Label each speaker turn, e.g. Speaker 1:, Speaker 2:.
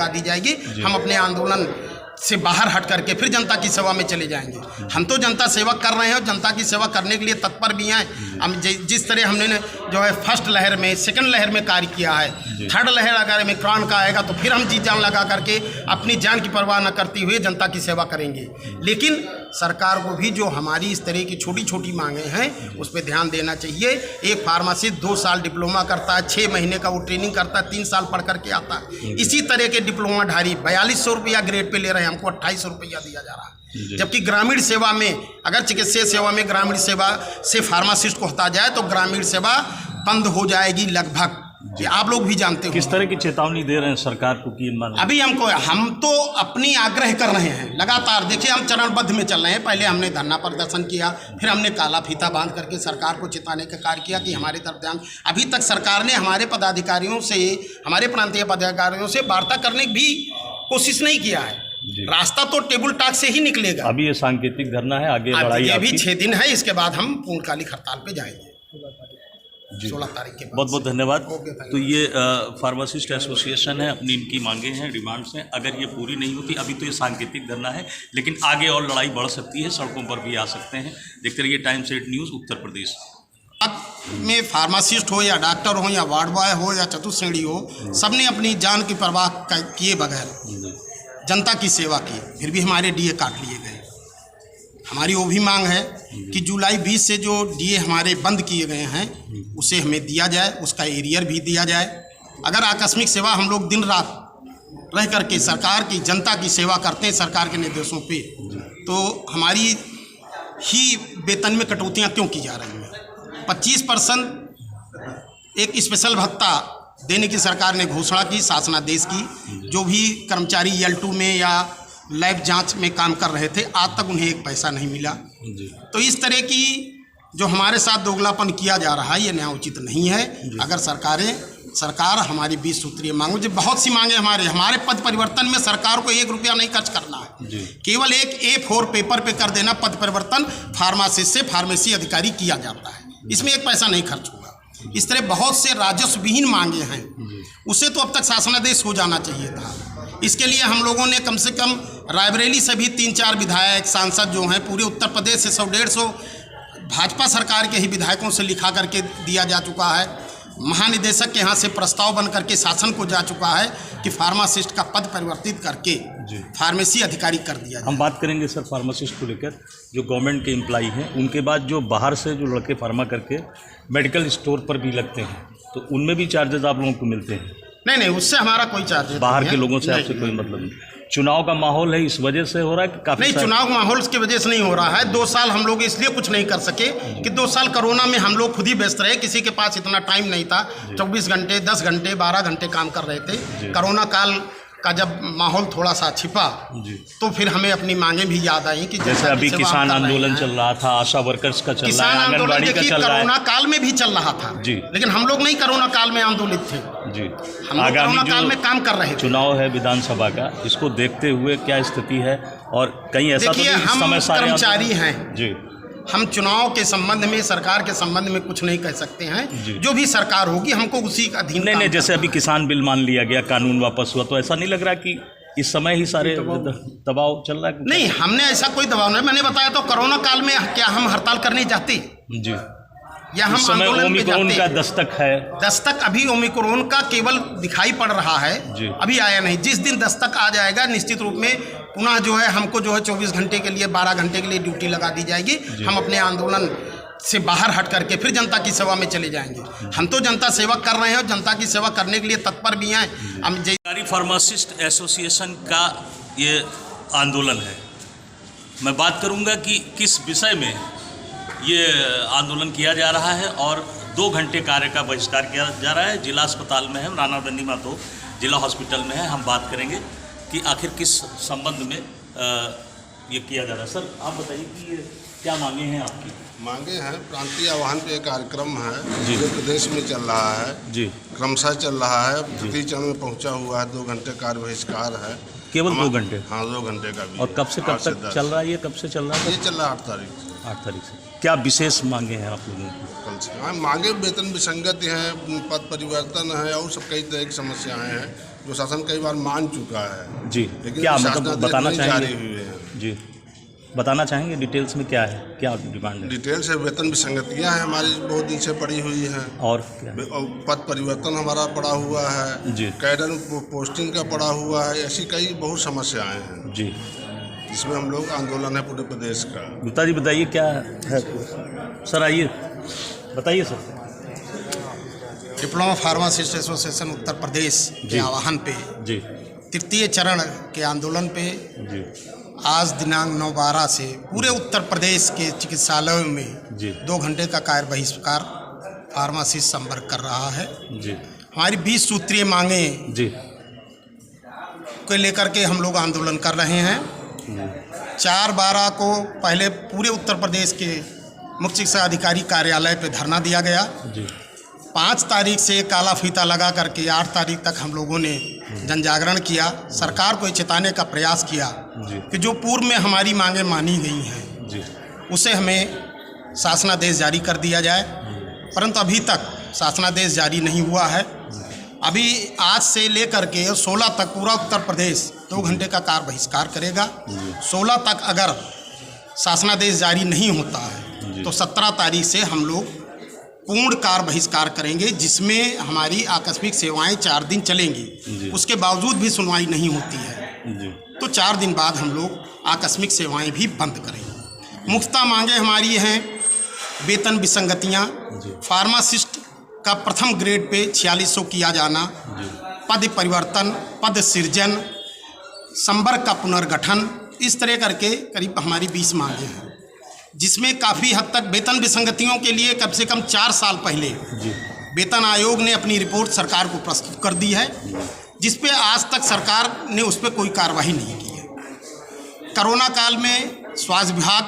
Speaker 1: लगा दी जाएगी। हम अपने आंदोलन से बाहर हट करके फिर जनता की सेवा में चले जाएंगे। हम तो जनता सेवा कर रहे हैं और जनता की सेवा करने के लिए तत्पर भी हैं। हम जिस तरह हमने जो है फर्स्ट लहर में, सेकंड लहर में कार्य किया है, थर्ड लहर अगर ओमिक्रॉन का आएगा तो फिर हम जी जान लगा करके अपनी जान की परवाह न करते हुए जनता की सेवा करेंगे। लेकिन सरकार को भी जो हमारी इस तरह की छोटी छोटी मांगें हैं उस पर ध्यान देना चाहिए। एक फार्मासिस्ट 2 साल डिप्लोमा करता है, 6 महीने का वो ट्रेनिंग करता है, 3 साल पढ़ करके आता है। इसी तरह के डिप्लोमा धारी 4200 रुपया ग्रेड पे ले रहे हैं, हमको 2800 रुपया दिया जा रहा है। जबकि ग्रामीण सेवा में अगर चिकित्सा सेवा में ग्रामीण सेवा से फार्मासिस्ट को हटा जाए तो ग्रामीण सेवा बंद हो जाएगी लगभग। ये आप लोग भी जानते हो।
Speaker 2: किस तरह की चेतावनी दे रहे हैं सरकार को कि
Speaker 1: अभी हम तो अपनी आग्रह कर रहे हैं लगातार। देखिए हम चरणबद्ध में चल रहे हैं। पहले हमने धरना प्रदर्शन किया, फिर हमने काला फीता बांध करके सरकार को चिताने का कार्य किया कि हमारे तरफ ध्यान। अभी तक सरकार ने हमारे पदाधिकारियों से, हमारे प्रांतीय पदाधिकारियों से वार्ता करने की भी कोशिश नहीं किया है। रास्ता तो टेबल टॉक से ही निकलेगा।
Speaker 2: अभी ये सांकेतिक धरना है, आगे लड़ाई
Speaker 1: अभी 6 दिन है, इसके बाद हम पूर्णकालिक हड़ताल पे जाएंगे 16 तारीख के बाद।
Speaker 2: बहुत बहुत धन्यवाद। तो ये फार्मासिस्ट एसोसिएशन है, अपनी इनकी मांगे हैं, डिमांड्स हैं। अगर ये पूरी नहीं होती, अभी तो ये सांकेतिक धरना है, लेकिन आगे और लड़ाई बढ़ सकती है, सड़कों पर भी आ सकते हैं। देखते रहिए टाइम्स 8 न्यूज़ उत्तर प्रदेश
Speaker 1: में। फार्मासिस्ट हो या डॉक्टर हो या वार्ड बॉय हो या चतुश्रेणी हो, सबने अपनी जान की परवाह किए बगैर जनता की सेवा की, फिर भी हमारे डीए काट लिए गए। हमारी वो भी मांग है कि जुलाई 20 से जो डीए हमारे बंद किए गए हैं उसे हमें दिया जाए, उसका एरियर भी दिया जाए। अगर आकस्मिक सेवा हम लोग दिन रात रह करके सरकार की, जनता की सेवा करते हैं सरकार के निर्देशों पे, तो हमारी ही वेतन में कटौतियाँ क्यों की जा रही हैं। 25% एक स्पेशल भत्ता देने की सरकार ने घोषणा की शासनादेश की। जो भी कर्मचारी L2 में या लैब जांच में काम कर रहे थे, आज तक उन्हें एक पैसा नहीं मिला। तो इस तरह की जो हमारे साथ दोगलापन किया जा रहा है, ये न्याय उचित नहीं है। अगर सरकार हमारी 20 सूत्रीय मांगों, जो बहुत सी मांगे हमारे पद परिवर्तन में सरकार को 1 रुपया नहीं खर्च करना है, केवल एक A4 पेपर पे कर देना पद परिवर्तन फार्मासिस्ट से फार्मेसी अधिकारी किया जाता है, इसमें 1 पैसा नहीं खर्च होगा। इस तरह बहुत से राजस्व विहीन मांगे हैं, उसे तो अब तक शासनादेश हो जाना चाहिए था। इसके लिए हम लोगों ने कम से कम रायबरेली से भी 3-4 विधायक सांसद जो हैं पूरे उत्तर प्रदेश से 100-150 भाजपा सरकार के ही विधायकों से लिखा करके दिया जा चुका है। महानिदेशक के यहाँ से प्रस्ताव बन करके शासन को जा चुका है कि फार्मासिस्ट का पद परिवर्तित करके फार्मेसी अधिकारी कर दिया जाए।
Speaker 2: हम बात करेंगे सर फार्मासिस्ट को लेकर, जो गवर्नमेंट के एम्प्लॉई हैं, उनके बाद जो बाहर से जो लड़के फार्मा करके मेडिकल स्टोर पर भी लगते हैं, तो उनमें भी चार्जेस आप लोगों को मिलते हैं?
Speaker 1: नहीं, उससे हमारा कोई चार्ज
Speaker 2: बाहर के लोगों से आपसे कोई मतलब नहीं। चुनाव का माहौल है, इस वजह से हो रहा है कि काफी
Speaker 1: नहीं, चुनाव का माहौल की वजह से नहीं हो रहा है। 2 साल हम लोग इसलिए कुछ नहीं कर सके कि 2 साल कोरोना में हम लोग खुद ही व्यस्त रहे, किसी के पास इतना टाइम नहीं था। 24 घंटे, 10 घंटे, 12 घंटे काम कर रहे थे। कोरोना काल का जब माहौल थोड़ा सा छिपा तो फिर हमें अपनी मांगे भी याद आई कि
Speaker 2: जैसे अभी किसान आंदोलन चल रहा था, आशा वर्कर्स का चल रहा है, आंगनबाड़ी का चल रहा है।
Speaker 1: कोरोना काल में भी चल रहा था
Speaker 2: जी,
Speaker 1: लेकिन हम लोग नहीं कोरोना काल में आंदोलित थे
Speaker 2: जी।
Speaker 1: हम लोग कोरोना काल में काम कर रहे थे।
Speaker 2: चुनाव है विधानसभा का, इसको देखते हुए क्या स्थिति है? और कहीं ऐसा तो नहीं
Speaker 1: हम कर्मचारी हैं
Speaker 2: जी,
Speaker 1: हम चुनाव के संबंध में, सरकार के संबंध में कुछ नहीं कह सकते हैं। जो भी सरकार होगी हमको उसी का अधीन।
Speaker 2: नहीं, जैसे अभी किसान बिल मान लिया गया, कानून वापस हुआ, तो ऐसा नहीं लग रहा कि इस समय ही सारे दबाव चल रहा है?
Speaker 1: नहीं, हमने ऐसा कोई दबाव नहीं। मैंने बताया तो कोरोना काल में क्या हम हड़ताल करने जाते
Speaker 2: जी,
Speaker 1: या हम आंदोलन पे जाते?
Speaker 2: का दस्तक है,
Speaker 1: दस्तक अभी ओमिक्रॉन का केवल दिखाई पड़ रहा है, अभी आया नहीं। जिस दिन दस्तक आ जाएगा निश्चित रूप में पुनः जो है हमको जो है 24 घंटे के लिए, 12 घंटे के लिए ड्यूटी लगा दी जाएगी। हम अपने आंदोलन से बाहर हट करके फिर जनता की सेवा में चले जाएंगे। हम तो जनता सेवा कर रहे हैं और जनता की सेवा करने के लिए तत्पर भी हैं। हम
Speaker 2: सरकारी फार्मासिस्ट एसोसिएशन का ये आंदोलन है। मैं बात करूंगा कि किस विषय में ये आंदोलन किया जा रहा है, और 2 घंटे कार्य का बहिष्कार किया जा रहा है। जिला अस्पताल में है, राणा दंडी मातो जिला हॉस्पिटल में है। हम बात करेंगे कि आखिर किस संबंध में ये किया जा रहा है। सर आप बताइए कि ये क्या मांगे हैं आपकी?
Speaker 3: मांगे हैं, प्रांतीय आह्वान पे एक कार्यक्रम है जो प्रदेश में चल रहा है जी, क्रमशः चल रहा है, तृतीय चरण में पहुंचा हुआ है। 2 घंटे कार्य बहिष्कार है।
Speaker 2: केवल 2 घंटे?
Speaker 3: हाँ, 2 घंटे का भी। और
Speaker 2: कब से कब तक चल रहा है ये? कब से चल रहा है?
Speaker 3: ये चल रहा है 8 तारीख से।
Speaker 2: 8 तारीख से। क्या विशेष मांगे हैं आप लोगों की?
Speaker 3: कल से मांगे वेतन विसंगति है, पद परिवर्तन है और सब कई तरह की समस्याएं हैं जो शासन कई बार मान चुका है
Speaker 2: जी।
Speaker 3: लेकिन
Speaker 2: क्या मतलब
Speaker 3: शासनादेश
Speaker 2: बताना
Speaker 3: नहीं जारी
Speaker 2: चाहेंगे?
Speaker 3: हुए हैं।
Speaker 2: जी, बताना चाहेंगे डिटेल्स में क्या है, क्या डिमांड है?
Speaker 3: डिटेल से वेतन विसंगतियाँ हैं हमारी बहुत दिन से पड़ी हुई हैं,
Speaker 2: और क्या?
Speaker 3: और पद परिवर्तन हमारा पड़ा हुआ है
Speaker 2: जी।
Speaker 3: कैडर पोस्टिंग का पड़ा हुआ है, ऐसी कई बहुत समस्याएं हैं
Speaker 2: जी,
Speaker 3: जिसमें हम लोग आंदोलन है पूरे प्रदेश का।
Speaker 2: गुप्ता जी बताइए क्या है? सर आइए, बताइए sir.
Speaker 1: Diploma pharmacist association Uttar Pradesh के आह्वान पे
Speaker 2: जी
Speaker 1: तृतीय चरण के आंदोलन पे
Speaker 2: जी
Speaker 1: आज दिनांक 9/12 से पूरे उत्तर प्रदेश के चिकित्सालयों में
Speaker 2: जी
Speaker 1: 2 घंटे का कार्य बहिष्कार फार्मासिस्ट संपर्क कर रहा है।
Speaker 2: जी
Speaker 1: हमारी 20 सूत्रीय मांगे
Speaker 2: जी
Speaker 1: को लेकर के हम लोग आंदोलन कर रहे हैं।
Speaker 2: जी
Speaker 1: 4/12 को पहले पूरे उत्तर प्रदेश के मुख्य शिक्षा अधिकारी कार्यालय पे धरना दिया गया।
Speaker 2: जी
Speaker 1: 5 तारीख से काला फीता लगा करके 8 तारीख तक हम लोगों ने जन जागरण किया। सरकार को चेताने का प्रयास किया
Speaker 2: जी
Speaker 1: कि जो पूर्व में हमारी मांगें मानी गई हैं
Speaker 2: जी
Speaker 1: उसे हमें शासनादेश जारी कर दिया जाए, परंतु अभी तक शासनादेश जारी नहीं हुआ है। अभी आज से लेकर के 16 तक पूरा उत्तर प्रदेश 2 घंटे का कार्य बहिष्कार करेगा। 16 तक अगर शासनादेश जारी नहीं होता है तो 17 तारीख से हम लोग पूर्ण कार्य बहिष्कार करेंगे, जिसमें हमारी आकस्मिक सेवाएं 4 दिन चलेंगी। उसके बावजूद भी सुनवाई नहीं होती है
Speaker 2: जी
Speaker 1: तो 4 दिन बाद हम लोग आकस्मिक सेवाएं भी बंद करेंगे। मुख्यतः मांगे हमारी हैं वेतन विसंगतियां, फार्मासिस्ट का प्रथम ग्रेड पे 4600 किया जाना, पद परिवर्तन, पद सृजन, संवर्ग का पुनर्गठन, इस तरह करके करीब हमारी 20 मांगे हैं, जिसमें काफ़ी हद तक वेतन विसंगतियों के लिए कम से कम 4 साल पहले वेतन आयोग ने अपनी रिपोर्ट सरकार को प्रस्तुत कर दी है, जिस पे आज तक सरकार ने उस पर कोई कार्रवाई नहीं की है। कोरोना काल में स्वास्थ्य विभाग